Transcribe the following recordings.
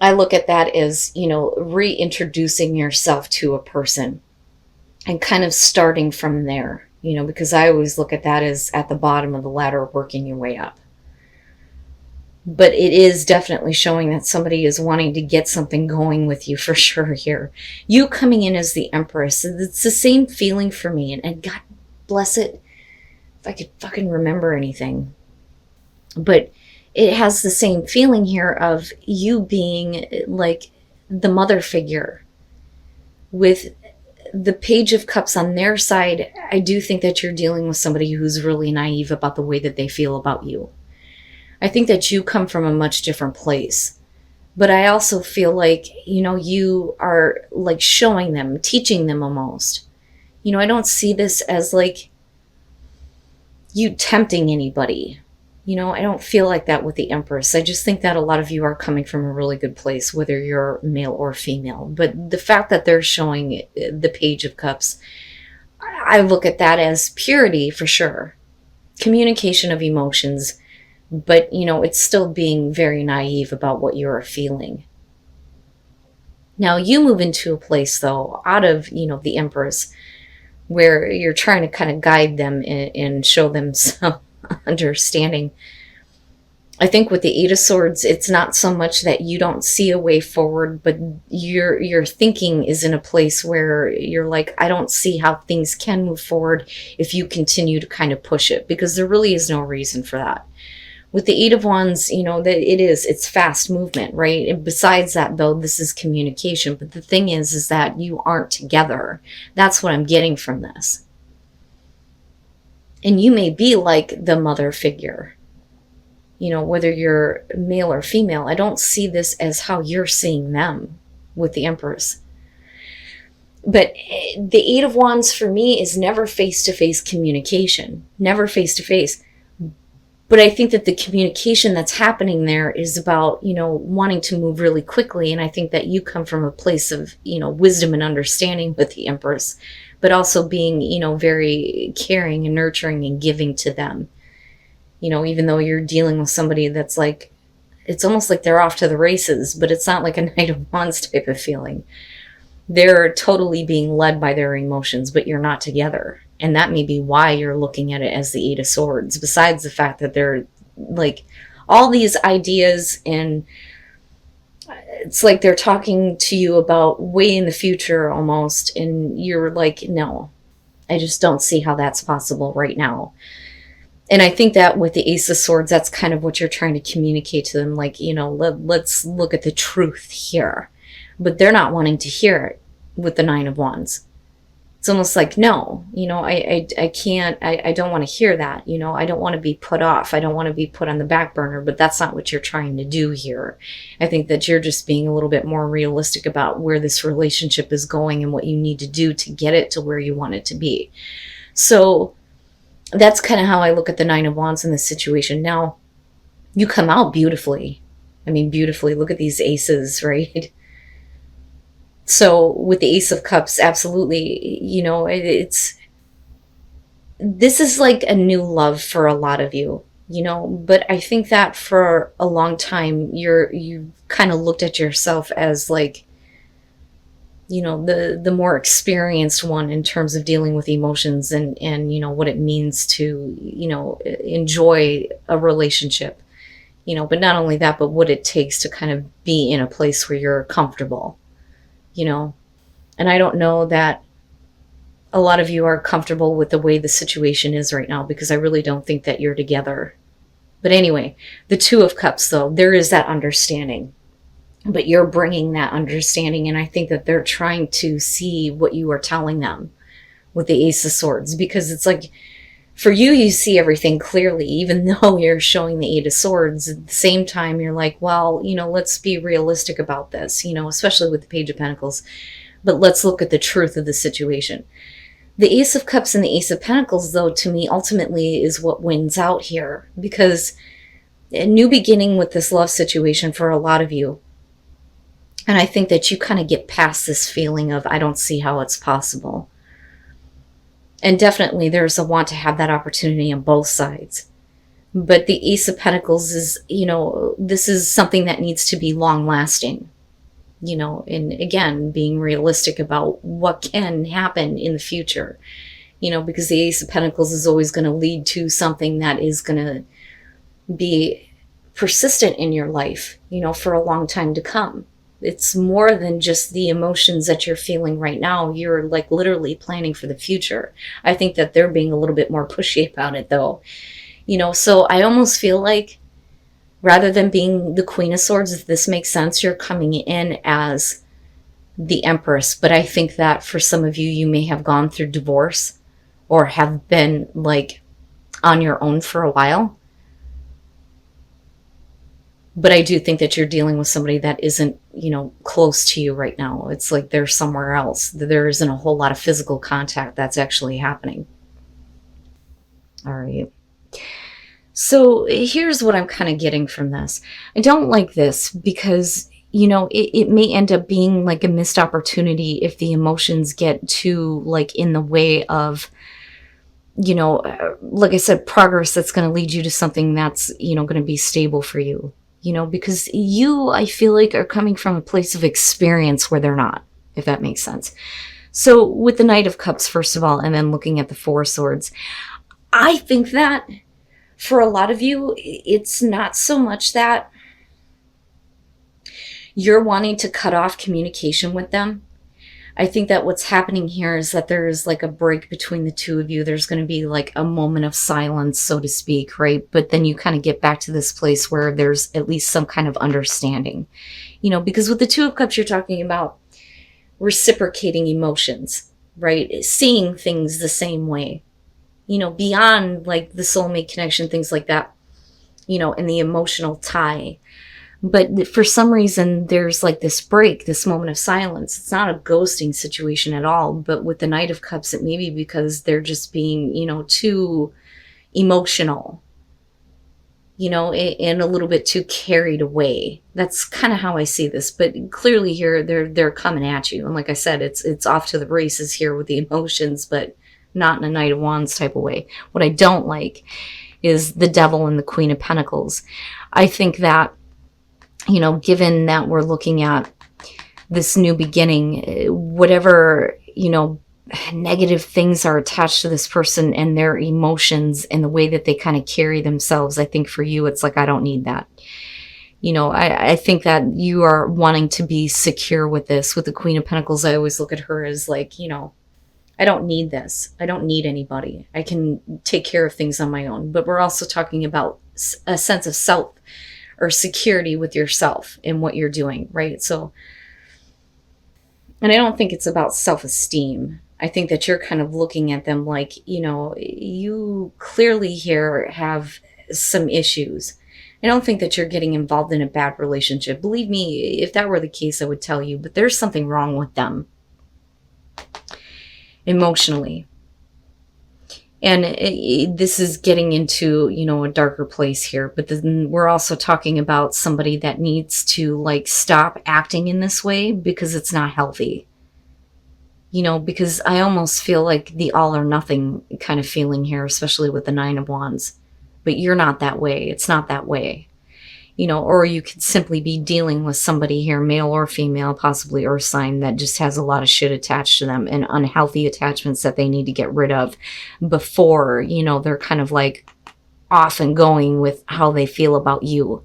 I look at that as, reintroducing yourself to a person and kind of starting from there, because I always look at that as at the bottom of the ladder, working your way up. But it is definitely showing that somebody is wanting to get something going with you for sure here. You coming in as the Empress, it's the same feeling for me. And God bless it if I could fucking remember anything. But it has the same feeling here of you being like the mother figure. With the Page of Cups on their side, I do think that you're dealing with somebody who's really naive about the way that they feel about you. I think that you come from a much different place. But I also feel like, you are like showing them, teaching them almost. I don't see this as like you tempting anybody. I don't feel like that with the Empress. I just think that a lot of you are coming from a really good place, whether you're male or female. But the fact that they're showing the Page of Cups, I look at that as purity for sure. Communication of emotions, but, it's still being very naive about what you're feeling. Now, you move into a place, though, out of, the Empress, where you're trying to kind of guide them and show them some understanding. I think with the Eight of Swords, it's not so much that you don't see a way forward, but your thinking is in a place where you're like, I don't see how things can move forward if you continue to kind of push it, because there really is no reason for that. With the Eight of Wands, it's fast movement, right? And besides that, though, this is communication. But the thing is that you aren't together. That's what I'm getting from this. And you may be like the mother figure, whether you're male or female. I don't see this as how you're seeing them with the Empress. But the Eight of Wands for me is never face-to-face communication, never face-to-face. But I think that the communication that's happening there is about, wanting to move really quickly. And I think that you come from a place of, wisdom and understanding with the Empress, but also being, very caring and nurturing and giving to them. Even though you're dealing with somebody that's like, it's almost like they're off to the races, but it's not like a Knight of Wands type of feeling. They're totally being led by their emotions, but you're not together. And that may be why you're looking at it as the Eight of Swords, besides the fact that they're like all these ideas, and it's like they're talking to you about way in the future almost. And you're like, no, I just don't see how that's possible right now. And I think that with the Ace of Swords, that's kind of what you're trying to communicate to them. Like, let's look at the truth here. But they're not wanting to hear it with the Nine of Wands. It's almost like, no, I can't, I don't want to hear that. I don't want to be put off. I don't want to be put on the back burner, but that's not what you're trying to do here. I think that you're just being a little bit more realistic about where this relationship is going and what you need to do to get it to where you want it to be. So that's kind of how I look at the Nine of Wands in this situation. Now, you come out beautifully. I mean, beautifully. Look at these aces, right? So with the Ace of Cups, absolutely, this is like a new love for a lot of you, but I think that for a long time, you kind of looked at yourself as like, the more experienced one in terms of dealing with emotions and what it means to, enjoy a relationship, but not only that, but what it takes to kind of be in a place where you're comfortable. And I don't know that a lot of you are comfortable with the way the situation is right now, because I really don't think that you're together. But anyway, the Two of Cups, though, there is that understanding, but you're bringing that understanding. And I think that they're trying to see what you are telling them with the Ace of Swords, because it's like, for you, you see everything clearly, even though you're showing the Eight of Swords. At the same time, you're like, well, let's be realistic about this, especially with the Page of Pentacles. But let's look at the truth of the situation. The Ace of Cups and the Ace of Pentacles, though, to me, ultimately is what wins out here. Because a new beginning with this love situation for a lot of you. And I think that you kind of get past this feeling of, I don't see how it's possible. And definitely there's a want to have that opportunity on both sides. But the Ace of Pentacles is, this is something that needs to be long lasting, and again, being realistic about what can happen in the future, because the Ace of Pentacles is always going to lead to something that is going to be persistent in your life, for a long time to come. It's more than just the emotions that you're feeling right now. You're like literally planning for the future. I think that they're being a little bit more pushy about it though. So I almost feel like rather than being the Queen of Swords, if this makes sense, you're coming in as the Empress. But I think that for some of you, you may have gone through divorce or have been like on your own for a while. But I do think that you're dealing with somebody that isn't, close to you right now. It's like they're somewhere else. There isn't a whole lot of physical contact that's actually happening. All right. So here's what I'm kind of getting from this. I don't like this because, it may end up being like a missed opportunity if the emotions get too like in the way of, like I said, progress that's going to lead you to something that's, going to be stable for you. Because you, I feel like, are coming from a place of experience where they're not, if that makes sense. So with the Knight of Cups, first of all, and then looking at the Four of Swords, I think that for a lot of you, it's not so much that you're wanting to cut off communication with them. I think that what's happening here is that there's like a break between the two of you. There's going to be like a moment of silence, so to speak, right? But then you kind of get back to this place where there's at least some kind of understanding, because with the Two of Cups, you're talking about reciprocating emotions, right? Seeing things the same way, beyond like the soulmate connection, things like that, and the emotional tie. But for some reason, there's like this break, this moment of silence. It's not a ghosting situation at all. But with the Knight of Cups, it may be because they're just being, too emotional, and a little bit too carried away. That's kind of how I see this. But clearly here, they're coming at you. And like I said, it's off to the races here with the emotions, but not in a Knight of Wands type of way. What I don't like is the Devil and the Queen of Pentacles. I think that, given that we're looking at this new beginning, whatever, negative things are attached to this person and their emotions and the way that they kind of carry themselves, I think for you, it's like, I don't need that. I think that you are wanting to be secure with this. With the Queen of Pentacles, I always look at her as like, I don't need this. I don't need anybody. I can take care of things on my own. But we're also talking about a sense of self or security with yourself and what you're doing, right? So, and I don't think it's about self-esteem. I think that you're kind of looking at them like, you clearly here have some issues. I don't think that you're getting involved in a bad relationship. Believe me, if that were the case, I would tell you, but there's something wrong with them emotionally. And this is getting into, a darker place here. But then we're also talking about somebody that needs to like stop acting in this way because it's not healthy. Because I almost feel like the all or nothing kind of feeling here, especially with the Nine of Wands. But you're not that way. It's not that way. Or you could simply be dealing with somebody here, male or female, possibly earth sign, that just has a lot of shit attached to them and unhealthy attachments that they need to get rid of before, they're kind of like off and going with how they feel about you,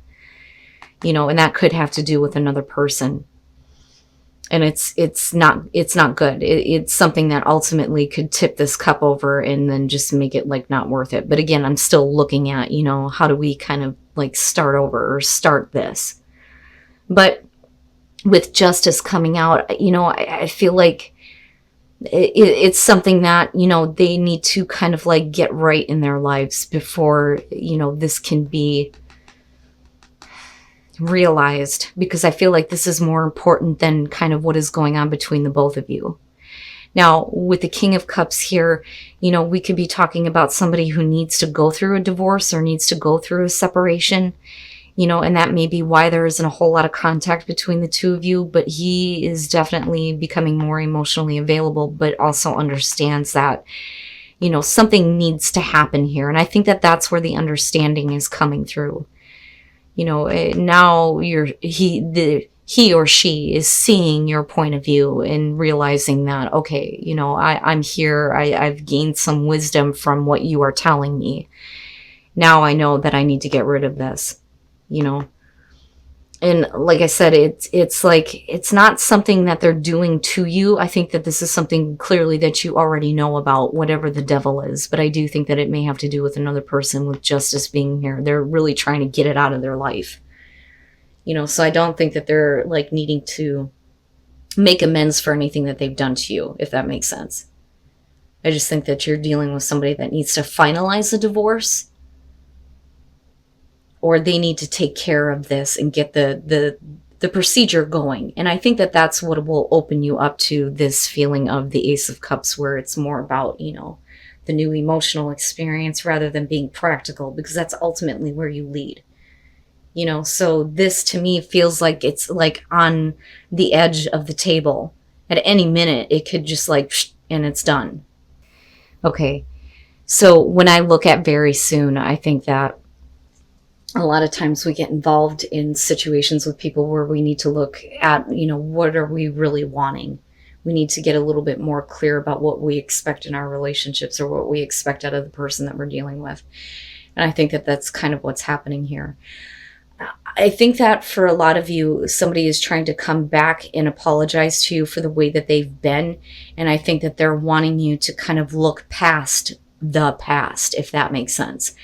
and that could have to do with another person. And it's not good. It's something that ultimately could tip this cup over and then just make it like not worth it. But again, I'm still looking at, how do we kind of like start over or start this? But with justice coming out, I feel like it's something that, they need to kind of like get right in their lives before, this can be realized, because I feel like this is more important than kind of what is going on between the both of you. Now, with the King of Cups here, we could be talking about somebody who needs to go through a divorce or needs to go through a separation, and that may be why there isn't a whole lot of contact between the two of you, but he is definitely becoming more emotionally available, but also understands that, You know, something needs to happen here. And I think that that's where the understanding is coming through. You know, now he or she is seeing your point of view and realizing that, okay, you know, I'm here. I've gained some wisdom from what you are telling me. Now I know that I need to get rid of this, you know. And like I said, it's like, it's not something that they're doing to you. I think that this is something clearly that you already know about, whatever the devil is. But I do think that it may have to do with another person, with justice being here. They're really trying to get it out of their life. You know, so I don't think that they're like needing to make amends for anything that they've done to you, if that makes sense. I just think that you're dealing with somebody that needs to finalize a divorce, or they need to take care of this and get the procedure going. And I think that that's what will open you up to this feeling of the Ace of Cups, where it's more about, you know, the new emotional experience rather than being practical, because that's ultimately where you lead. You know, so this to me feels like it's like on the edge of the table. At any minute, it could just like, and it's done. Okay. So when I look at very soon, I think that a lot of times we get involved in situations with people where we need to look at, you know, what are we really wanting? We need to get a little bit more clear about what we expect in our relationships, or what we expect out of the person that we're dealing with. And I think that that's kind of what's happening here. I think that for a lot of you, somebody is trying to come back and apologize to you for the way that they've been. And I think that they're wanting you to kind of look past the past, if that makes sense.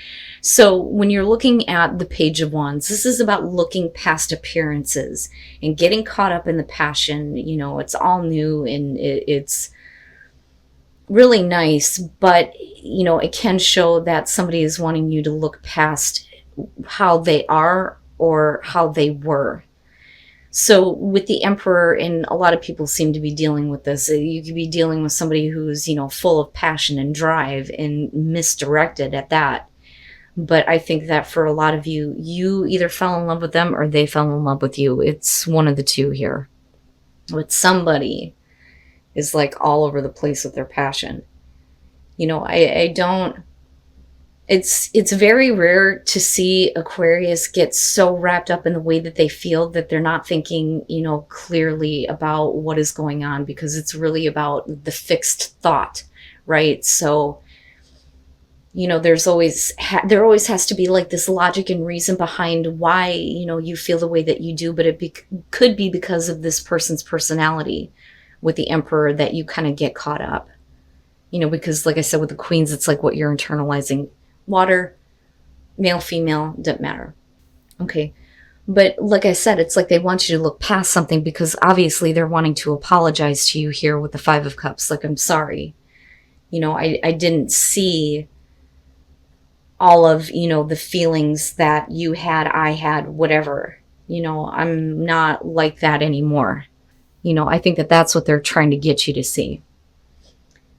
So when you're looking at the Page of Wands, this is about looking past appearances and getting caught up in the passion. You know, it's all new and it's really nice, but, you know, it can show that somebody is wanting you to look past how they are or how they were. So with the Emperor, and a lot of people seem to be dealing with this, you could be dealing with somebody who's, you know, full of passion and drive and misdirected at that. But I think that for a lot of you, you either fell in love with them or they fell in love with you. It's one of the two here. But somebody is like all over the place with their passion. You know, I don't... It's very rare to see Aquarius get so wrapped up in the way that they feel that they're not thinking, you know, clearly about what is going on, because it's really about the fixed thought, right? So, you know, there always has to be like this logic and reason behind why, you know, you feel the way that you do, but it could be because of this person's personality with the Emperor that you kind of get caught up, you know, because like I said, with the Queens, it's like what you're internalizing. Water, male, female, doesn't matter. Okay. But like I said, it's like they want you to look past something, because obviously they're wanting to apologize to you here with the Five of Cups. Like, I'm sorry. You know, I didn't see all of, you know, the feelings that you had, I had, whatever. You know, I'm not like that anymore. You know, I think that that's what they're trying to get you to see.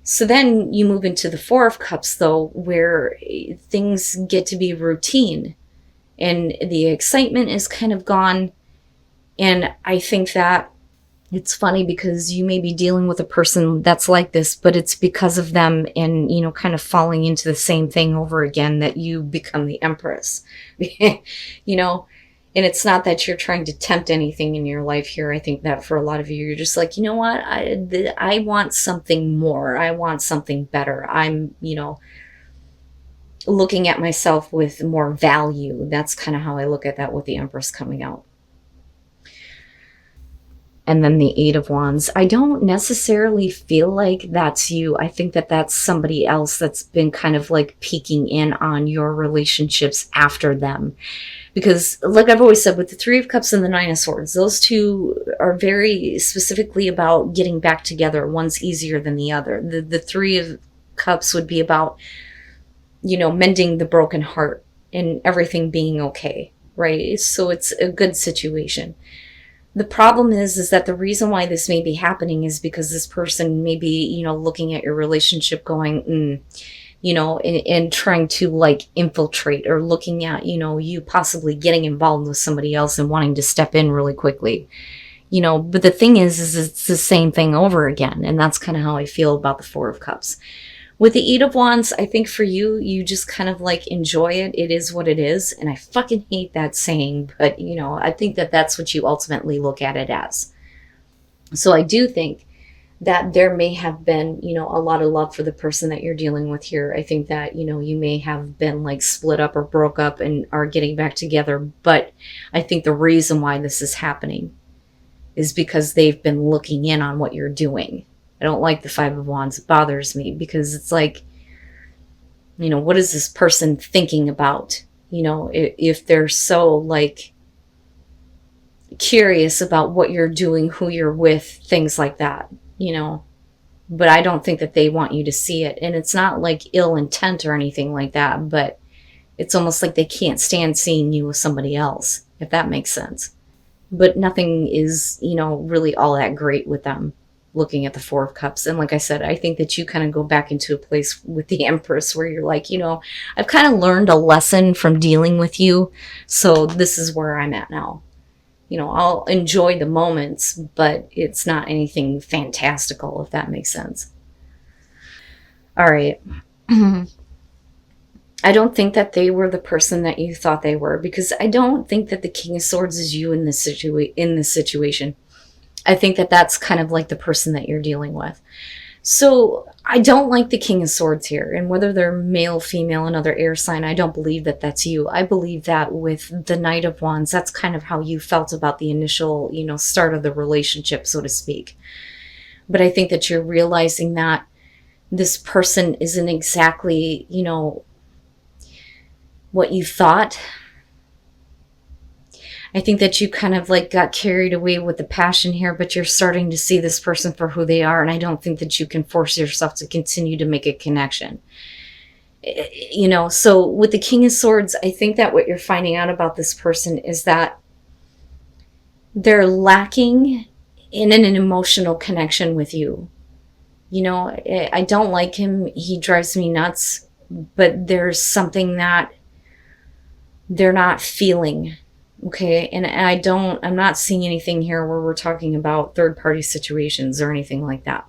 So then you move into the Four of Cups, though, where things get to be routine and the excitement is kind of gone. And I think that it's funny because you may be dealing with a person that's like this, but it's because of them and, you know, kind of falling into the same thing over again that you become the Empress, you know. And it's not that you're trying to tempt anything in your life here. I think that for a lot of you, you're just like, you know what? I want something more. I want something better. I'm, you know, looking at myself with more value. That's kind of how I look at that with the Empress coming out. And then the Eight of Wands. I don't necessarily feel like that's you. I think that that's somebody else that's been kind of like peeking in on your relationships after them. Because like I've always said, with the Three of Cups and the Nine of Swords, those two are very specifically about getting back together. One's easier than the other. The Three of Cups would be about, you know, mending the broken heart and everything being okay, right? So it's a good situation. The problem is that the reason why this may be happening is because this person may be, you know, looking at your relationship going, you know, and trying to like infiltrate, or looking at, you know, you possibly getting involved with somebody else and wanting to step in really quickly, you know. But the thing is it's the same thing over again. And that's kind of how I feel about the Four of Cups. With the Eight of Wands, I think for you, you just kind of like enjoy it. It is what it is. And I fucking hate that saying, but you know, I think that that's what you ultimately look at it as. So I do think that there may have been, you know, a lot of love for the person that you're dealing with here. I think that, you know, you may have been like split up or broke up and are getting back together. But I think the reason why this is happening is because they've been looking in on what you're doing. I don't like the Five of Wands. It bothers me because it's like, you know, what is this person thinking about? You know, if they're so like curious about what you're doing, who you're with, things like that, you know. But I don't think that they want you to see it. And it's not like ill intent or anything like that, but it's almost like they can't stand seeing you with somebody else, if that makes sense. But nothing is, you know, really all that great with them, looking at the Four of Cups. And like I said, I think that you kind of go back into a place with the Empress where you're like, you know, I've kind of learned a lesson from dealing with you. So this is where I'm at now. You know, I'll enjoy the moments, but it's not anything fantastical, if that makes sense. All right. I don't think that they were the person that you thought they were, because I don't think that the King of Swords is you in this situation. I think that that's kind of like the person that you're dealing with. So I don't like the King of Swords here. And whether they're male, female, another air sign, I don't believe that that's you. I believe that with the Knight of Wands, that's kind of how you felt about the initial, you know, start of the relationship, so to speak. But I think that you're realizing that this person isn't exactly, you know, what you thought. I think that you kind of like got carried away with the passion here, but you're starting to see this person for who they are. And I don't think that you can force yourself to continue to make a connection. You know, so with the King of Swords, I think that what you're finding out about this person is that they're lacking in an emotional connection with you. You know, I don't like him. He drives me nuts, but there's something that they're not feeling. Okay, and I'm not seeing anything here where we're talking about third-party situations or anything like that.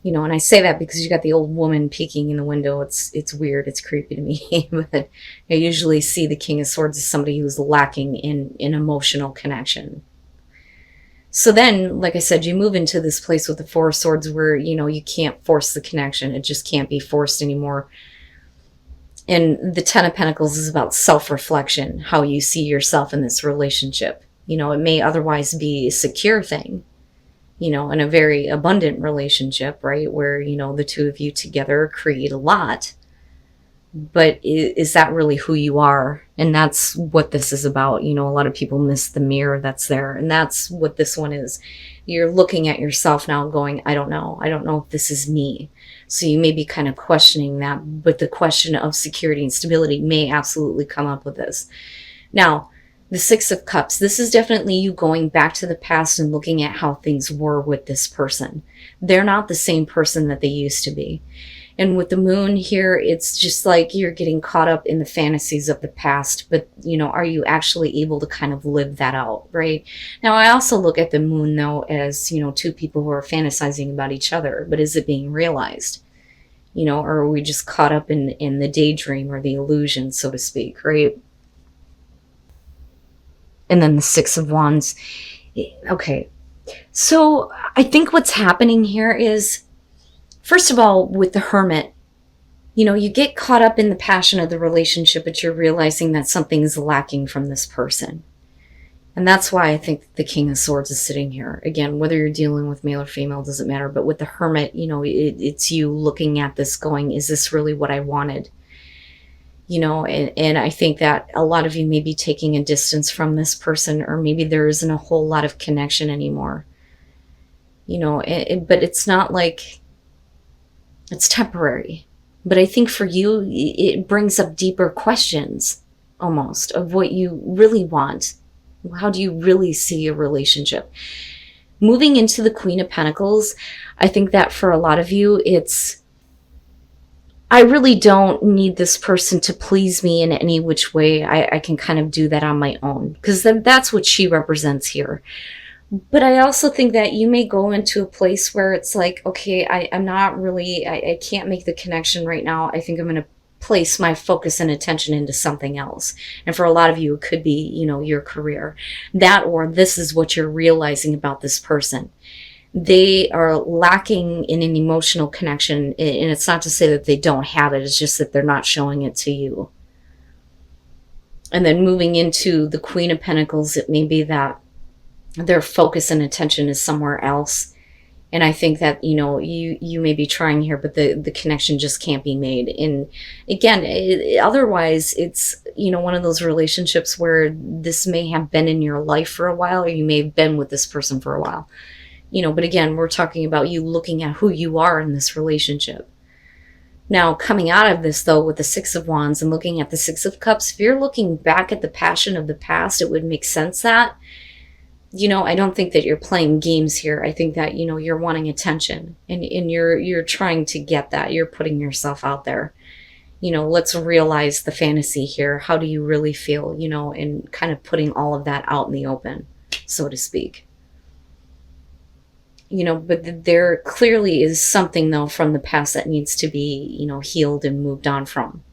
You know, and I say that because you got the old woman peeking in the window. It's weird, it's creepy to me. But I usually see the King of Swords as somebody who's lacking in emotional connection. So then, like I said, you move into this place with the Four of Swords where, you know, you can't force the connection. It just can't be forced anymore. And the Ten of Pentacles is about self-reflection, how you see yourself in this relationship. You know, it may otherwise be a secure thing, you know, in a very abundant relationship, right? Where, you know, the two of you together create a lot. But is that really who you are? And that's what this is about. You know, a lot of people miss the mirror that's there. And that's what this one is. You're looking at yourself now going, I don't know. I don't know if this is me. So you may be kind of questioning that, but the question of security and stability may absolutely come up with this. Now, the Six of Cups, this is definitely you going back to the past and looking at how things were with this person. They're not the same person that they used to be. And with the Moon here, it's just like you're getting caught up in the fantasies of the past, but, you know, are you actually able to kind of live that out, right? Now, I also look at the Moon, though, as, you know, two people who are fantasizing about each other, but is it being realized? You know, or are we just caught up in the daydream or the illusion, so to speak, right? And then the Six of Wands. Okay, so I think what's happening here is, first of all, with the Hermit, you know, you get caught up in the passion of the relationship, but you're realizing that something's lacking from this person. And that's why I think the King of Swords is sitting here. Again, whether you're dealing with male or female doesn't matter. But with the Hermit, you know, it's you looking at this going, is this really what I wanted? You know, and I think that a lot of you may be taking a distance from this person, or maybe there isn't a whole lot of connection anymore. You know, but it's not like it's temporary. But I think for you, it brings up deeper questions almost of what you really want. How do you really see a relationship? Moving into the Queen of Pentacles, I think that for a lot of you, it's, I really don't need this person to please me in any which way. I can kind of do that on my own, because that's what she represents here. But I also think that you may go into a place where it's like, okay, I'm not really, I can't make the connection right now. I think I'm going to place my focus and attention into something else. And for a lot of you, it could be, your career. That, or this is what you're realizing about this person. They are lacking in an emotional connection. And it's not to say that they don't have it, it's just that they're not showing it to you. And then moving into the Queen of Pentacles, it may be that their focus and attention is somewhere else. And I think that, you may be trying here, but the connection just can't be made. And again, otherwise it's, one of those relationships where this may have been in your life for a while, or you may have been with this person for a while. But again, we're talking about you looking at who you are in this relationship. Now, coming out of this, though, with the Six of Wands and looking at the Six of Cups, if you're looking back at the passion of the past, it would make sense that, I don't think that you're playing games here. I think that, you're wanting attention, and you're trying to get that. You're putting yourself out there. Let's realize the fantasy here. How do you really feel, and kind of putting all of that out in the open, so to speak. But there clearly is something, though, from the past that needs to be, healed and moved on from.